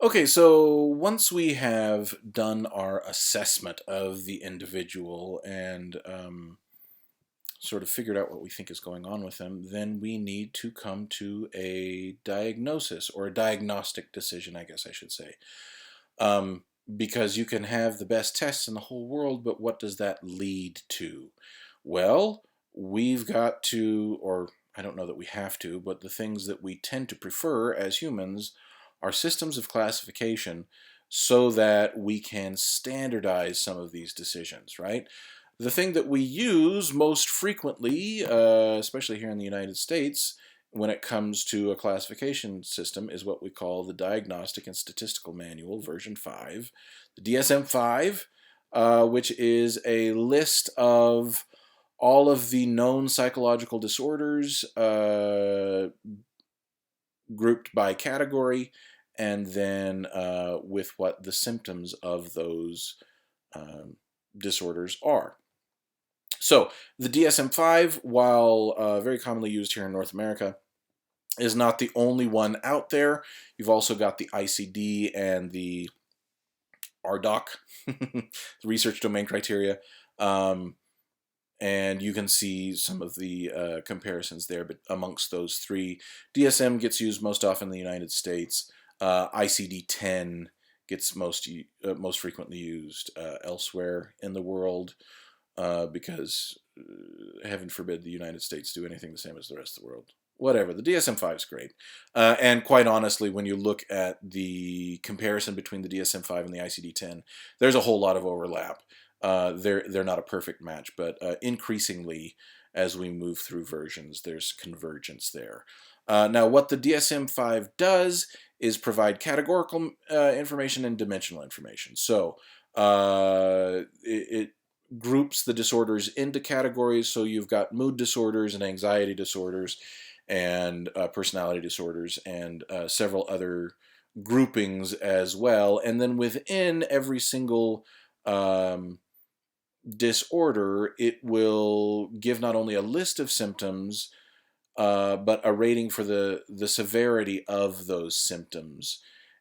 Okay, so once we have done our assessment of the individual and sort of figured out what we think is going on with them, then we need to come to a diagnosis or a diagnostic decision, I guess I should say. Um, because you can have the best tests in the whole world, but what does that lead to? Well, we've got to, or I don't know that we have to, but the things that we tend to prefer as humans are systems of classification so that we can standardize some of these decisions, right? The thing that we use most frequently, especially here in the United States, when it comes to a classification system is what we call the Diagnostic and Statistical Manual, version 5, the DSM-5, which is a list of all of the known psychological disorders grouped by category, and then with what the symptoms of those disorders are. So the DSM-5, while very commonly used here in North America, is not the only one out there. You've also got the ICD and the RDoC, the Research Domain Criteria, um, and you can see some of the comparisons there. But amongst those three, DSM gets used most often in the United States. ICD-10 gets most frequently used elsewhere in the world because heaven forbid the United States do anything the same as the rest of the world. Whatever, the DSM-5 is great. And quite honestly, when you look at the comparison between the DSM-5 and the ICD-10, there's a whole lot of overlap. They're not a perfect match, but increasingly, as we move through versions, there's convergence there. Now, what the DSM-5 does is provide categorical information and dimensional information. So it groups the disorders into categories. So you've got mood disorders and anxiety disorders and personality disorders and several other groupings as well. And then within every single disorder, it will give not only a list of symptoms, but a rating for the severity of those symptoms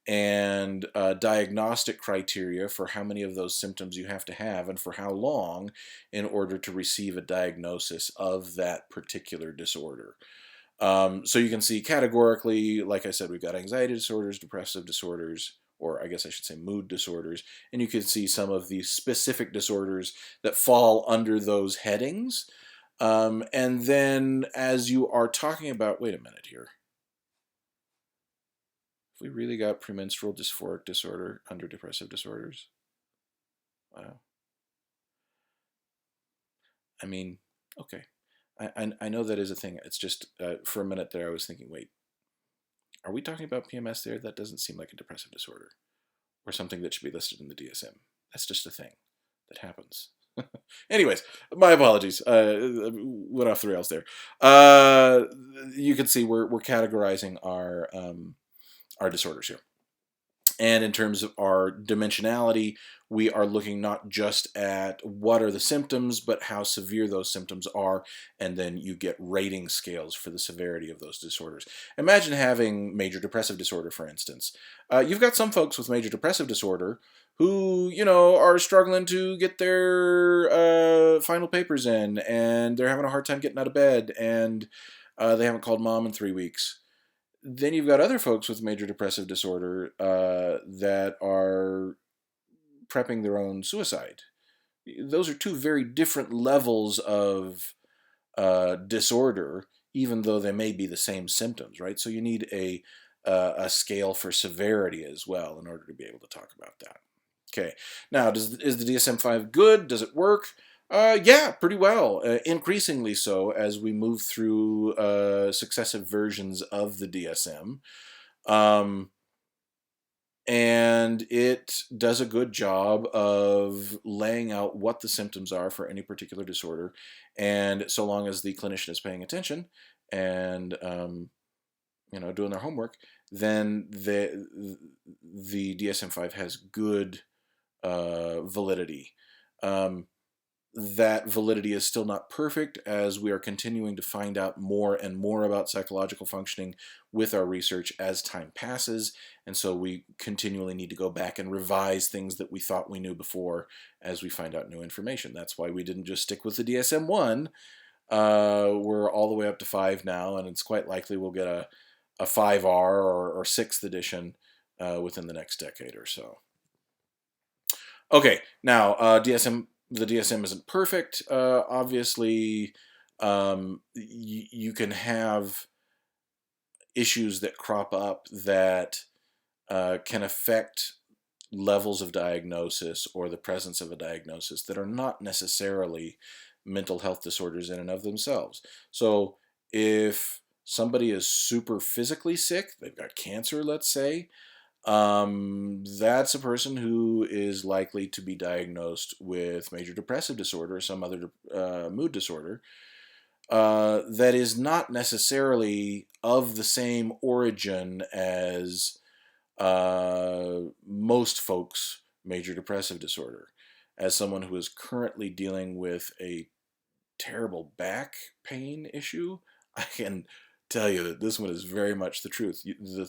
and diagnostic criteria for how many of those symptoms you have to have and for how long in order to receive a diagnosis of that particular disorder. So you can see categorically, like I said, we've got anxiety disorders, depressive disorders, or I guess I should say mood disorders, and you can see some of the specific disorders that fall under those headings. And then as you are talking about, wait a minute here. Have we really got premenstrual dysphoric disorder under depressive disorders? Wow. I mean, okay. I know that is a thing. It's just for a minute there I was thinking, wait, are we talking about PMS there? That doesn't seem like a depressive disorder or something that should be listed in the DSM. That's just a thing that happens. Anyways, my apologies. Went off the rails there. You can see we're categorizing our disorders here. And in terms of our dimensionality, we are looking not just at what are the symptoms, but how severe those symptoms are. And then you get rating scales for the severity of those disorders. Imagine having major depressive disorder, for instance. You've got some folks with major depressive disorder who, are struggling to get their final papers in, and they're having a hard time getting out of bed, and they haven't called mom in 3 weeks. Then you've got other folks with major depressive disorder that are prepping their own suicide. Those are two very different levels of disorder, even though they may be the same symptoms, right? So you need a scale for severity as well in order to be able to talk about that. Okay, now is the DSM-5 good? Does it work? Yeah, pretty well. Increasingly so as we move through successive versions of the DSM. Um, and it does a good job of laying out what the symptoms are for any particular disorder. And so long as the clinician is paying attention and doing their homework, then the DSM-5 has good validity. that validity is still not perfect, as we are continuing to find out more and more about psychological functioning with our research as time passes, and so we continually need to go back and revise things that we thought we knew before as we find out new information. That's why we didn't just stick with the DSM-1. We're all the way up to 5 now, and it's quite likely we'll get a 5R or 6th edition within the next decade or so. Okay, now the DSM isn't perfect. Obviously, you can have issues that crop up that can affect levels of diagnosis or the presence of a diagnosis that are not necessarily mental health disorders in and of themselves. So if somebody is super physically sick, they've got cancer, let's say, that's a person who is likely to be diagnosed with major depressive disorder or some other mood disorder that is not necessarily of the same origin as most folks' major depressive disorder. As someone who is currently dealing with a terrible back pain issue, I can tell you that this one is very much the truth.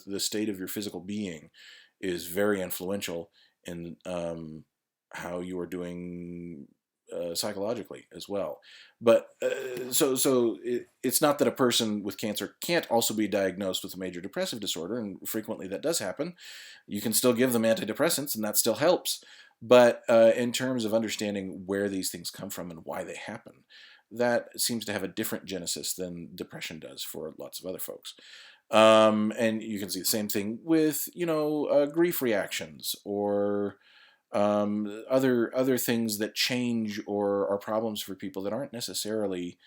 The state of your physical being is very influential in how you are doing psychologically as well. But it's not that a person with cancer can't also be diagnosed with a major depressive disorder, and frequently that does happen. You can still give them antidepressants, and that still helps. But in terms of understanding where these things come from and why they happen, that seems to have a different genesis than depression does for lots of other folks. And you can see the same thing with, grief reactions or other things that change or are problems for people that aren't necessarily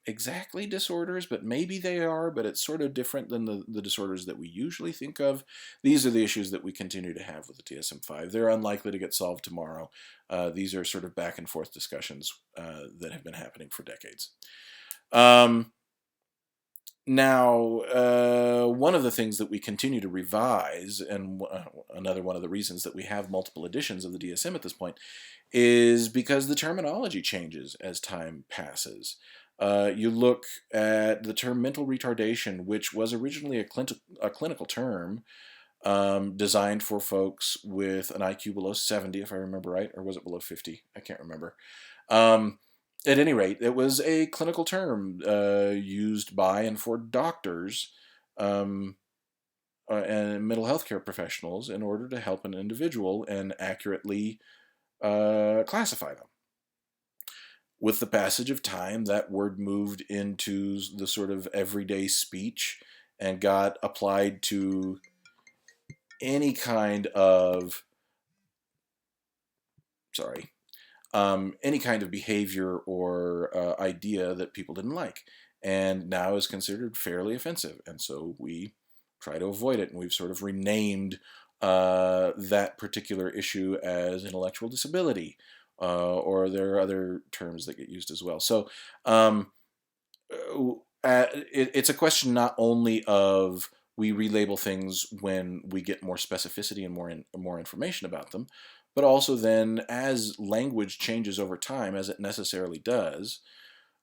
exactly disorders, but maybe they are, but it's sort of different than the disorders that we usually think of. These are the issues that we continue to have with the DSM-5. They're unlikely to get solved tomorrow. These are sort of back and forth discussions that have been happening for decades. Now, one of the things that we continue to revise, and another one of the reasons that we have multiple editions of the DSM at this point, is because the terminology changes as time passes. You look at the term mental retardation, which was originally a clinical term designed for folks with an IQ below 70, if I remember right, or was it below 50? I can't remember. At any rate, it was a clinical term used by and for doctors and mental health care professionals in order to help an individual and accurately classify them. With the passage of time, that word moved into the sort of everyday speech and got applied to any kind of, any kind of behavior or idea that people didn't like, and now is considered fairly offensive. And so we try to avoid it, and we've sort of renamed that particular issue as intellectual disability. Or there are other terms that get used as well. So it's a question not only of we relabel things when we get more specificity and more information about them, but also then as language changes over time, as it necessarily does,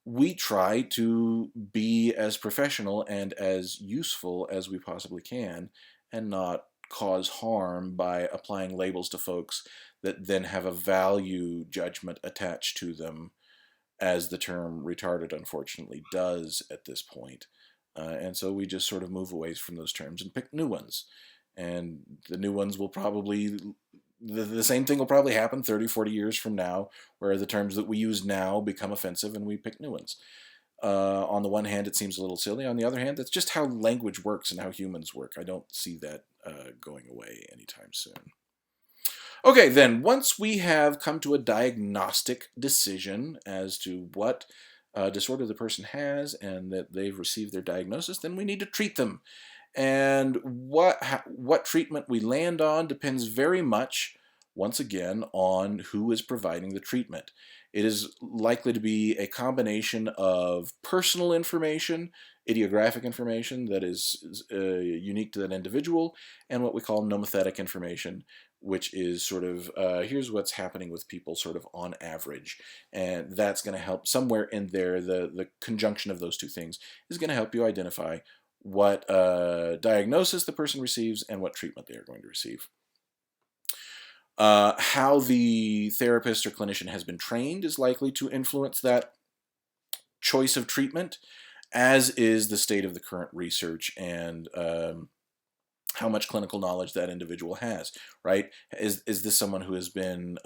we try to be as professional and as useful as we possibly can and not cause harm by applying labels to folks that then have a value judgment attached to them, as the term retarded unfortunately does at this point. And so we just sort of move away from those terms and pick new ones. And the new ones will probably, the same thing will probably happen 30, 40 years from now, where the terms that we use now become offensive and we pick new ones. On the one hand, it seems a little silly. On the other hand, that's just how language works and how humans work. I don't see that going away anytime soon. Okay, then, once we have come to a diagnostic decision as to what disorder the person has and that they've received their diagnosis, then we need to treat them. And what treatment we land on depends very much, once again, on who is providing the treatment. It is likely to be a combination of personal information, idiographic information that is unique to that individual, and what we call nomothetic information, which is sort of, here's what's happening with people sort of on average. And that's going to help somewhere in there, the conjunction of those two things is going to help you identify what diagnosis the person receives and what treatment they are going to receive. How the therapist or clinician has been trained is likely to influence that choice of treatment, as is the state of the current research and how much clinical knowledge that individual has, right? Is this someone who has been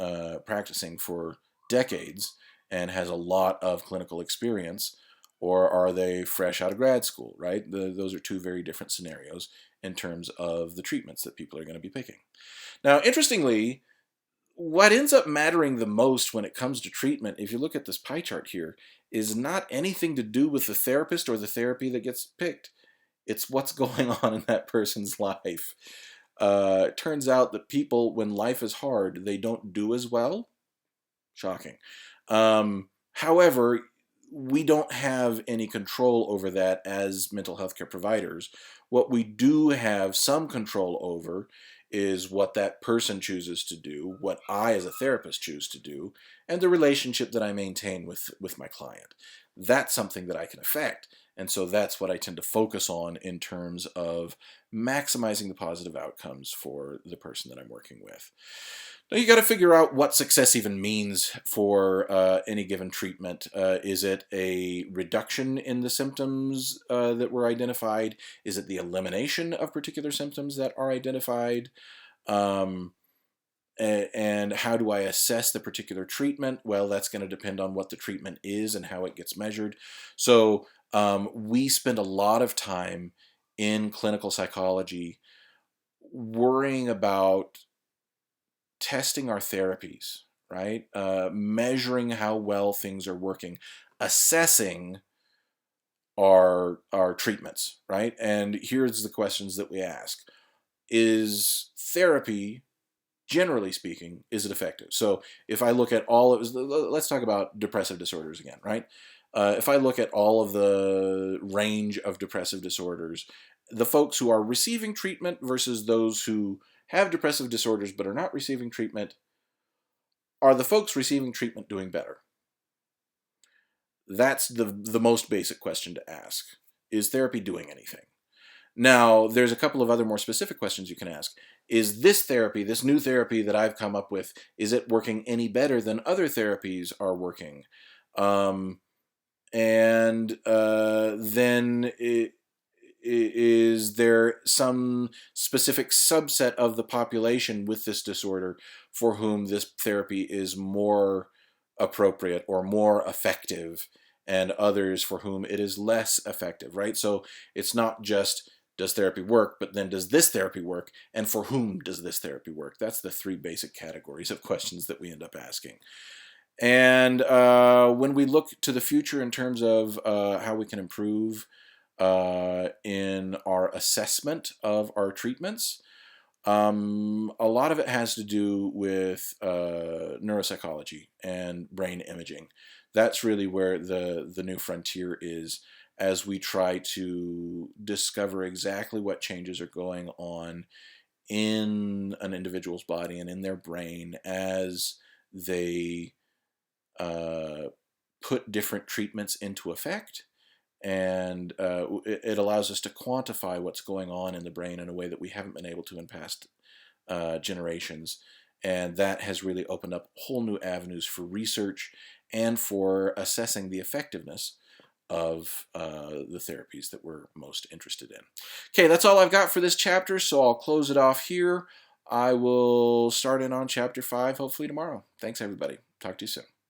practicing for decades and has a lot of clinical experience, or are they fresh out of grad school, right? Those are two very different scenarios in terms of the treatments that people are going to be picking. Now, interestingly, what ends up mattering the most when it comes to treatment, if you look at this pie chart here, is not anything to do with the therapist or the therapy that gets picked. It's what's going on in that person's life. It turns out that people, when life is hard, they don't do as well. Shocking. However, we don't have any control over that as mental health care providers. What we do have some control over is what that person chooses to do, what I as a therapist choose to do, and the relationship that I maintain with my client. That's something that I can affect. And so that's what I tend to focus on in terms of maximizing the positive outcomes for the person that I'm working with. Now you got to figure out what success even means for any given treatment. Is it a reduction in the symptoms that were identified? Is it the elimination of particular symptoms that are identified? And how do I assess the particular treatment? Well, that's going to depend on what the treatment is and how it gets measured. So we spend a lot of time in clinical psychology worrying about testing our therapies, right? Measuring how well things are working, assessing our treatments, right? And here's the questions that we ask. Is therapy, generally speaking, is it effective? So if I look at all of, let's talk about depressive disorders again, right? If I look at all of the range of depressive disorders, the folks who are receiving treatment versus those who have depressive disorders but are not receiving treatment, are the folks receiving treatment doing better? That's the most basic question to ask. Is therapy doing anything? Now, there's a couple of other more specific questions you can ask. Is this therapy, this new therapy that I've come up with, is it working any better than other therapies are working? Then is there some specific subset of the population with this disorder for whom this therapy is more appropriate or more effective, and others for whom it is less effective, right? So it's not just does therapy work, but then does this therapy work, and for whom does this therapy work? That's the three basic categories of questions that we end up asking. And when we look to the future in terms of how we can improve in our assessment of our treatments, a lot of it has to do with neuropsychology and brain imaging. That's really where the new frontier is, as we try to discover exactly what changes are going on in an individual's body and in their brain as they put different treatments into effect. And it allows us to quantify what's going on in the brain in a way that we haven't been able to in past generations. And that has really opened up whole new avenues for research and for assessing the effectiveness of the therapies that we're most interested in. Okay, that's all I've got for this chapter, so I'll close it off here. I will start in on chapter 5 hopefully tomorrow. Thanks, everybody. Talk to you soon.